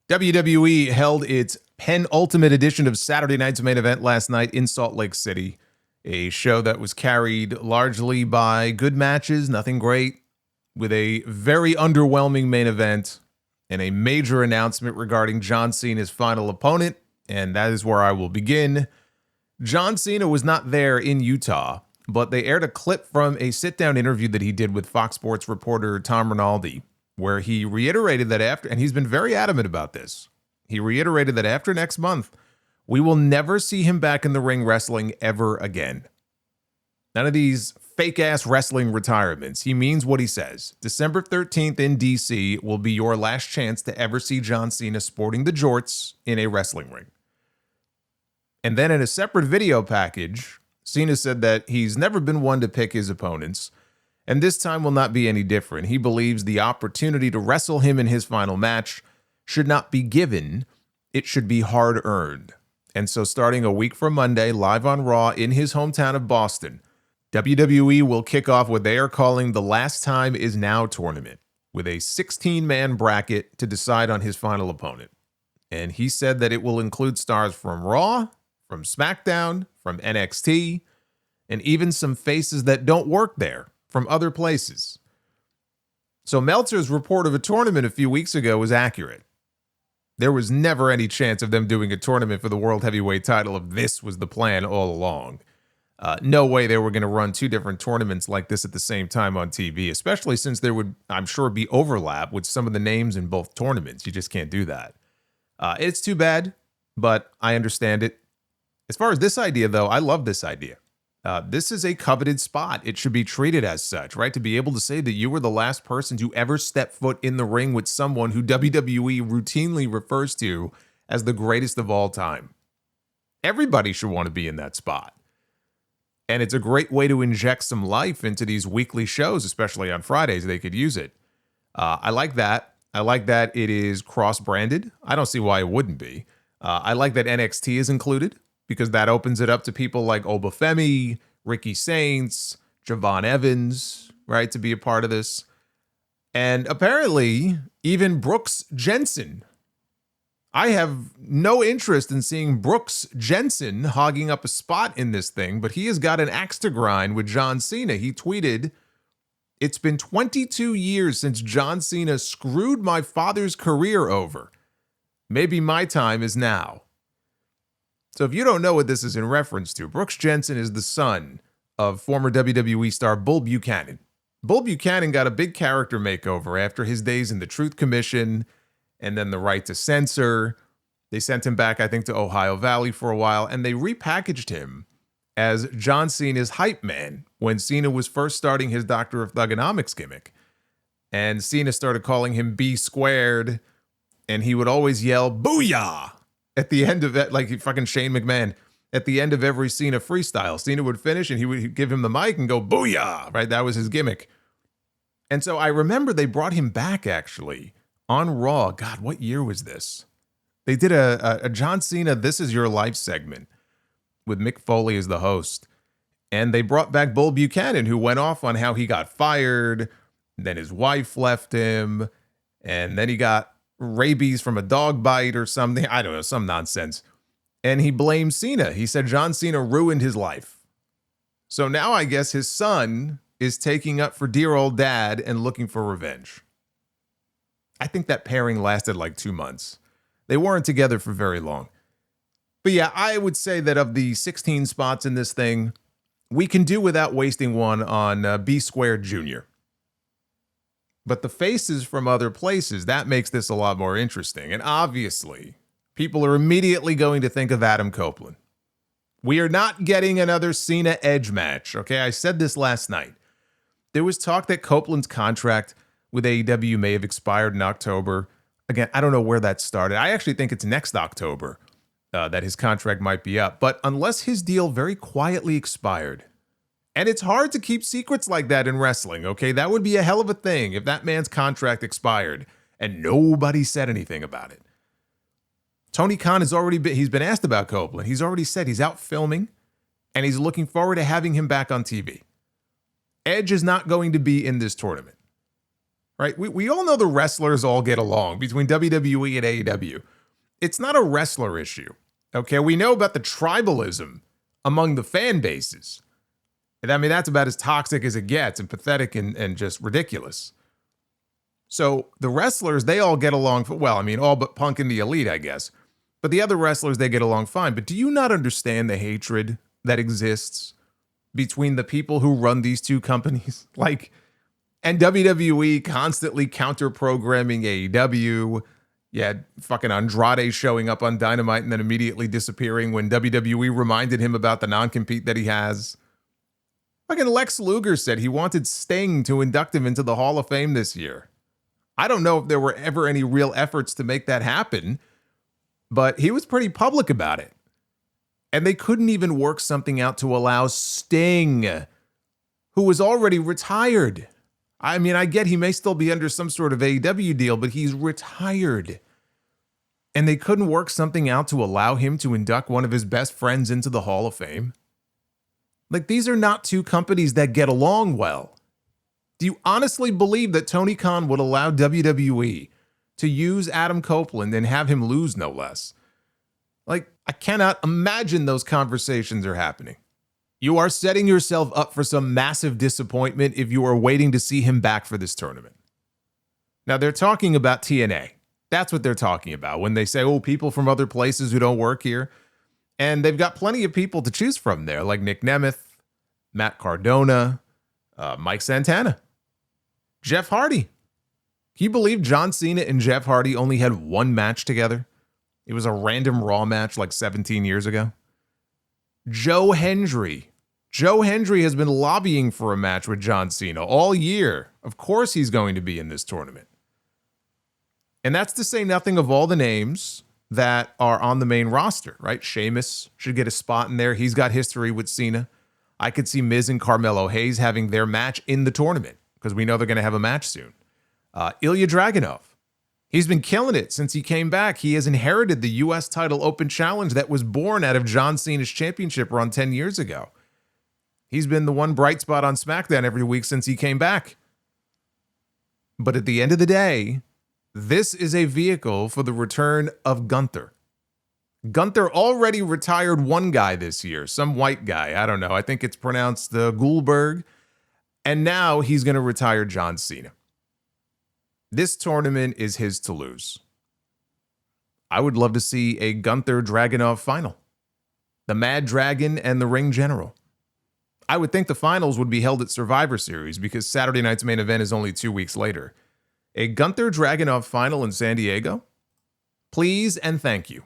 WWE held its penultimate edition of Saturday Night's Main Event last night in Salt Lake City, a show that was carried largely by good matches, nothing great, with a very underwhelming main event and a major announcement regarding John Cena's final opponent, and that is where I will begin. John Cena was not there in Utah, but they aired a clip from a sit-down interview that he did with Fox Sports reporter Tom Rinaldi, where he reiterated that after, and he's been very adamant about this, he reiterated that after next month, we will never see him back in the ring wrestling ever again. None of these fake-ass wrestling retirements. He means what he says. December 13th in D.C. will be your last chance to ever see John Cena sporting the jorts in a wrestling ring. And then in a separate video package, Cena said that he's never been one to pick his opponents, and this time will not be any different. He believes the opportunity to wrestle him in his final match should not be given, it should be hard-earned. And so starting a week from Monday, live on Raw in his hometown of Boston, WWE will kick off what they are calling the Last Time Is Now tournament, with a 16-man bracket to decide on his final opponent. And he said that it will include stars from Raw, from SmackDown, from NXT, and even some faces that don't work there from other places. So Meltzer's report of a tournament a few weeks ago was accurate. There was never any chance of them doing a tournament for the World Heavyweight title if this was the plan all along. No way they were going to run two different tournaments like this at the same time on TV, especially since there would, I'm sure, be overlap with some of the names in both tournaments. You just can't do that. It's too bad, but I understand it. As far as this idea, though, I love this idea. This is a coveted spot. It should be treated as such, right? To be able to say that you were the last person to ever step foot in the ring with someone who WWE routinely refers to as the greatest of all time. Everybody should want to be in that spot. And it's a great way to inject some life into these weekly shows, especially on Fridays. They could use it. I like that. I like that it is cross-branded. I don't see why it wouldn't be. I like that NXT is included, because that opens it up to people like Obafemi, Ricky Saints, Javon Evans, right, to be a part of this. And apparently, even Brooks Jensen. I have no interest in seeing Brooks Jensen hogging up a spot in this thing, but he has got an axe to grind with John Cena. He tweeted, "It's been 22 years since John Cena screwed my father's career over. Maybe my time is now." So if you don't know what this is in reference to, Brooks Jensen is the son of former WWE star Bull Buchanan. Bull Buchanan got a big character makeover after his days in the Truth Commission and then the Right to Censor. They sent him back, I think, to Ohio Valley for a while, and they repackaged him as John Cena's hype man when Cena was first starting his Doctor of Thugonomics gimmick. And Cena started calling him B squared, and he would always yell, "Booyah!" at the end of that, like fucking Shane McMahon. At the end of every Cena freestyle, Cena would finish and he would give him the mic and go, "Booyah!" Right? That was his gimmick. And so I remember they brought him back actually on Raw. God, what year was this? They did a John Cena This Is Your Life segment with Mick Foley as the host. And they brought back Bull Buchanan, who went off on how he got fired, then his wife left him, and then he got rabies from a dog bite or something. I don't know, some nonsense. And he blamed Cena. He said John Cena ruined his life. So now I guess his son is taking up for dear old dad and looking for revenge. I think that pairing lasted like 2 months. They weren't together for very long. But yeah, I would say that of the 16 spots in this thing, we can do without wasting one on B Squared Jr. But the faces from other places, that makes this a lot more interesting. And obviously, people are immediately going to think of Adam Copeland. We are not getting another Cena Edge match, okay? I said this last night. There was talk that Copeland's contract with AEW may have expired in October. Again, I don't know where that started. I actually think it's next October that his contract might be up. But unless his deal very quietly expired, and it's hard to keep secrets like that in wrestling, okay? That would be a hell of a thing if that man's contract expired and nobody said anything about it. Tony Khan he's been asked about Copeland. He's already said he's out filming and he's looking forward to having him back on TV. Edge is not going to be in this tournament. right? We all know the wrestlers all get along between WWE and AEW. It's not a wrestler issue, okay? We know about the tribalism among the fan bases. And I mean, that's about as toxic as it gets and pathetic and just ridiculous. So the wrestlers, they all get along, well, I mean, all but Punk and the Elite, I guess. But the other wrestlers, they get along fine. But do you not understand the hatred that exists between the people who run these two companies? Like, and WWE constantly counter-programming AEW. Yeah, fucking Andrade showing up on Dynamite and then immediately disappearing when WWE reminded him about the non-compete that he has. Fucking Lex Luger said he wanted Sting to induct him into the Hall of Fame this year. I don't know if there were ever any real efforts to make that happen, but he was pretty public about it. And they couldn't even work something out to allow Sting, who was already retired. I mean, I get he may still be under some sort of AEW deal, but he's retired. And they couldn't work something out to allow him to induct one of his best friends into the Hall of Fame. Like, these are not two companies that get along well. Do you honestly believe that Tony Khan would allow WWE to use Adam Copeland and have him lose, no less? Like, I cannot imagine those conversations are happening. You are setting yourself up for some massive disappointment if you are waiting to see him back for this tournament. Now, they're talking about TNA. That's what they're talking about when they say, oh, people from other places who don't work here. And they've got plenty of people to choose from there, like Nick Nemeth, Matt Cardona, Mike Santana, Jeff Hardy. Can you believe John Cena and Jeff Hardy only had one match together? It was a random Raw match like 17 years ago. Joe Hendry. Joe Hendry has been lobbying for a match with John Cena all year. Of course he's going to be in this tournament. And that's to say nothing of all the names that are on the main roster, right? Sheamus should get a spot in there. He's got history with Cena. I could see Miz and Carmelo Hayes having their match in the tournament because we know they're going to have a match soon. Ilya Dragunov. He's been killing it since he came back. He has inherited the U.S. title open challenge that was born out of John Cena's championship run 10 years ago. He's been the one bright spot on SmackDown every week since he came back. But at the end of the day, this is a vehicle for the return of Gunther. Gunther already retired one guy this year, some white guy. I don't know. I think it's pronounced Goldberg. And now he's going to retire John Cena. This tournament is his to lose. I would love to see a Gunther Dragunov final. The Mad Dragon and the Ring General. I would think the finals would be held at Survivor Series because Saturday night's main event is only 2 weeks later. A Gunther Dragunov final in San Diego? Please and thank you.